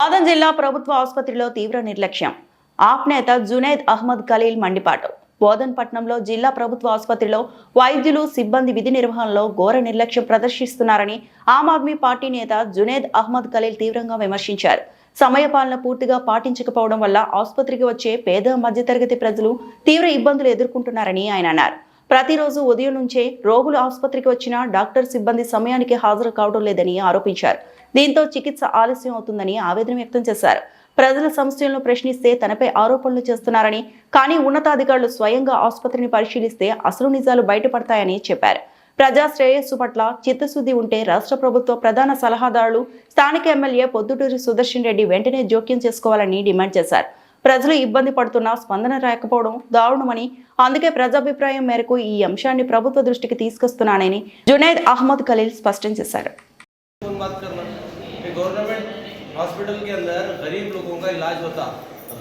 బోధన్ జిల్లా ప్రభుత్వ ఆసుపత్రిలో తీవ్ర నిర్లక్ష్యం. ఆప్ నేత జునైద్ అహ్మద్ ఖలీల్ మండిపాటు. బోధన్ పట్టణంలో జిల్లా ప్రభుత్వ ఆసుపత్రిలో వైద్యులు సిబ్బంది విధి నిర్వహణలో ఘోర నిర్లక్ష్యం ప్రదర్శిస్తున్నారని ఆమ్ ఆద్మీ పార్టీ నేత జునైద్ అహ్మద్ ఖలీల్ తీవ్రంగా విమర్శించారు. సమయపాలన పూర్తిగా పాటించకపోవడం వల్ల ఆసుపత్రికి వచ్చే పేద మధ్యతరగతి ప్రజలు తీవ్ర ఇబ్బందులు ఎదుర్కొంటున్నారని ఆయన అన్నారు. ప్రతిరోజు ఉదయం నుంచే రోగులు ఆసుపత్రికి వచ్చినా డాక్టర్ సిబ్బంది సమయానికి హాజరు కావడం లేదని ఆరోపించారు. దీంతో చికిత్స ఆలస్యం అవుతుందని ఆవేదన వ్యక్తం చేశారు. ప్రజల సమస్యలను ప్రశ్నిస్తే తనపై ఆరోపణలు చేస్తున్నారని, కానీ ఉన్నతాధికారులు స్వయంగా ఆసుపత్రిని పరిశీలిస్తే అసలు నిజాలు బయటపడతాయని చెప్పారు. ప్రజా శ్రేయస్సు పట్ల చిత్తశుద్ధి ఉంటే రాష్ట్ర ప్రభుత్వ ప్రధాన సలహాదారులు స్థానిక ఎమ్మెల్యే పొద్దుటూరి సుదర్శన్ రెడ్డి వెంటనే జోక్యం చేసుకోవాలని డిమాండ్ చేశారు. ప్రజలు ఇబ్బంది పడుతున్నా స్పందన రాకపోవడం దారుణమని, అందుకే ప్రజాభిప్రాయం మేరకు ఈ అంశాన్ని ప్రభుత్వ దృష్టికి తీసుకొస్తున్నానని జునైద్ అహ్మద్ ఖలీల్ స్పష్టం చేశారు. गवर्नमेंट हॉस्पिटल के अंदर गरीब लोगों का इलाज होता,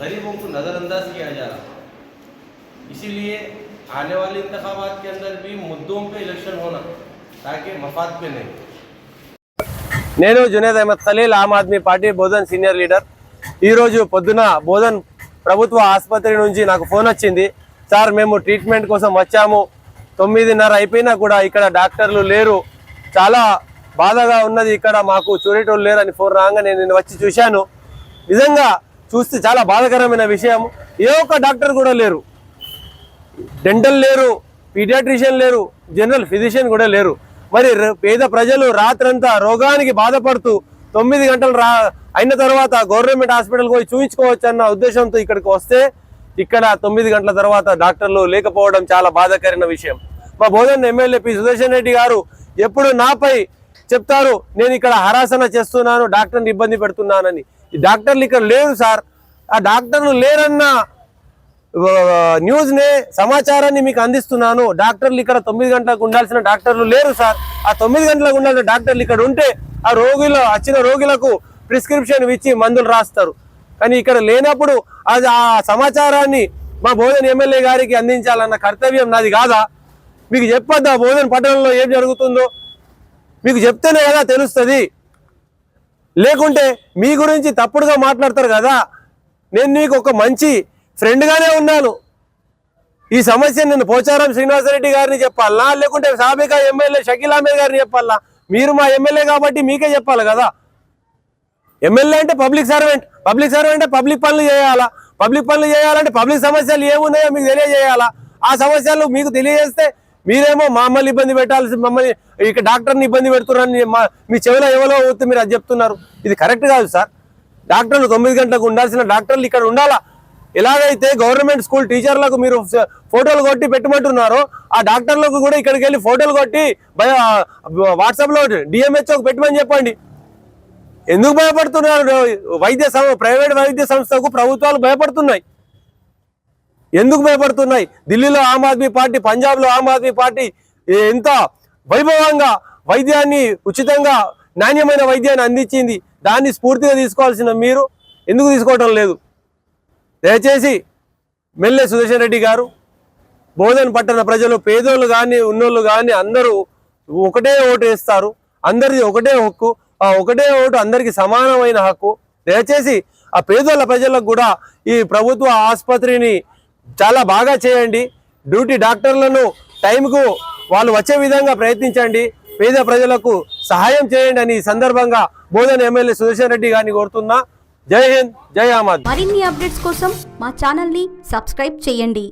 गरीबों को नज़रअंदाज किया जा रहा। इसीलिए आने वाले इंतखाबात के अंदर भी मुद्दों पे इलेक्शन होना, ताकि मफाद पे नहीं। నేను జునైద్ అహ్మద్ ఖలీల్, ఆమ్ ఆద్మీ పార్టీ బోధన్ సీనియర్ లీడర్. ఈరోజు పొద్దున బోధన్ ప్రభుత్వ ఆసుపత్రి నుంచి నాకు ఫోన్ వచ్చింది. సార్, మేము ట్రీట్మెంట్ కోసం వచ్చాము, 9:30 అయిపోయినా కూడా ఇక్కడ డాక్టర్లు లేరు, చాలా బాధగా ఉన్నది, ఇక్కడ మాకు చూడేటోళ్ళు లేరు అని ఫోన్ రాగానే నేను వచ్చి చూశాను. నిజంగా చూస్తే చాలా బాధాకరమైన విషయం. ఏ ఒక్క డాక్టర్ కూడా లేరు, డెంటల్ లేరు, పీడియాట్రిషియన్ లేరు, జనరల్ ఫిజిషియన్ కూడా లేరు. మరి పేద ప్రజలు రాత్రంతా రోగానికి బాధపడుతూ 9 గంటలు అయిన తర్వాత గవర్నమెంట్ హాస్పిటల్కి పోయి చూపించుకోవచ్చు అన్న ఉద్దేశంతో ఇక్కడికి వస్తే ఇక్కడ 9 గంటల తర్వాత డాక్టర్లు లేకపోవడం చాలా బాధాకరమైన విషయం. మా బోధన్ ఎమ్మెల్యే పి సుదర్శన్ రెడ్డి గారు ఎప్పుడు నాపై చెప్తారు, నేను ఇక్కడ హరాసన చేస్తున్నాను, డాక్టర్ని ఇబ్బంది పెడుతున్నానని. ఈ డాక్టర్లు ఇక్కడ లేరు సార్. ఆ డాక్టర్లు లేరన్న న్యూస్నే, సమాచారాన్ని మీకు అందిస్తున్నాను. డాక్టర్లు ఇక్కడ 9 గంటలకు ఉండాల్సిన డాక్టర్లు లేరు సార్. ఆ 9 గంటలకు ఉండాల్సిన డాక్టర్లు ఇక్కడ ఉంటే ఆ వచ్చిన రోగులకు ప్రిస్క్రిప్షన్ ఇచ్చి మందులు రాస్తారు. కానీ ఇక్కడ లేనప్పుడు అది ఆ సమాచారాన్ని మా బోధన్ ఎమ్మెల్యే గారికి అందించాలన్న కర్తవ్యం నాది కాదా? మీకు చెప్పొద్దా బోధన్ పట్టణంలో ఏం జరుగుతుందో? మీకు చెప్తేనే కదా తెలుస్తుంది. లేకుంటే మీ గురించి తప్పుడుగా మాట్లాడతారు కదా. నేను నీకు ఒక మంచి ఫ్రెండ్గానే ఉన్నాను. ఈ సమస్య నేను పోచారం శ్రీనివాసరెడ్డి గారిని చెప్పాలనా, లేకుంటే సాబికా ఎమ్మెల్యే షకీల్ అహ్మద్ గారిని చెప్పాలనా? మీరు మా ఎమ్మెల్యే కాబట్టి మీకే చెప్పాలి కదా. ఎమ్మెల్యే అంటే పబ్లిక్ సర్వెంట్ అంటే పబ్లిక్ పనులు చేయాలా. పబ్లిక్ పనులు చేయాలంటే పబ్లిక్ సమస్యలు ఏమున్నాయో మీకు తెలియజేయాలా. ఆ సమస్యలు మీకు తెలియజేస్తే మీరేమో మమ్మల్ని ఇబ్బంది పెట్టాల్సి, మమ్మల్ని ఇక డాక్టర్ని ఇబ్బంది పెడుతున్నారని మీ చెవిలో ఎవరో వస్తే మీరు అది చెప్తున్నారు. ఇది కరెక్ట్ కాదు సార్. డాక్టర్లు 9 గంటలకు ఉండాల్సిన డాక్టర్లు ఇక్కడ ఉండాలా. ఎలాగైతే గవర్నమెంట్ స్కూల్ టీచర్లకు మీరు ఫోటోలు కొట్టి పెట్టమంటున్నారో, ఆ డాక్టర్లకు కూడా ఇక్కడికి వెళ్ళి ఫోటోలు కొట్టి వాట్సాప్లో డిఎంహెచ్ఓకి పెట్టమని చెప్పండి. ఎందుకు భయపడుతున్నారు? ప్రైవేట్ వైద్య సంస్థకు ప్రభుత్వాలు భయపడుతున్నాయి. ఎందుకు భయపడుతున్నాయి? ఢిల్లీలో ఆమ్ ఆద్మీ పార్టీ, పంజాబ్లో ఆమ్ ఆద్మీ పార్టీ ఎంత వైభవంగా వైద్యాన్ని, ఉచితంగా నాణ్యమైన వైద్యాన్ని అందించింది. దాన్ని స్ఫూర్తిగా తీసుకోవాల్సిన మీరు ఎందుకు తీసుకోవటం లేదు? దయచేసి ఎమ్మెల్యే సుదర్శన్ రెడ్డి గారు, బోధన్ పట్టణ ప్రజలు, పేదోళ్ళు కానీ ఉన్నోళ్ళు కానీ అందరూ ఒకటే ఓటు వేస్తారు. అందరిది ఒకటే హక్కు. ఆ ఒకటే ఓటు అందరికీ సమానమైన హక్కు. దయచేసి ఆ పేదోళ్ళ ప్రజలకు కూడా ఈ ప్రభుత్వ ఆసుపత్రిని చాలా బాగా చేయండి. డ్యూటీ డాక్టర్లను టైంకు వాళ్ళు వచ్చే విధంగా ప్రయత్నించండి. పేద ప్రజలకు సహాయం చేయండి అని ఈ సందర్భంగా బోధన్ ఎమ్మెల్యే సుదర్శన్ రెడ్డి గారిని కోరుతున్నా. జై హింద్, జై ఆమ్ ఆద్మీ. మరిన్ని అప్డేట్స్ కోసం మా ఛానల్ ని సబ్స్క్రైబ్ చేయండి.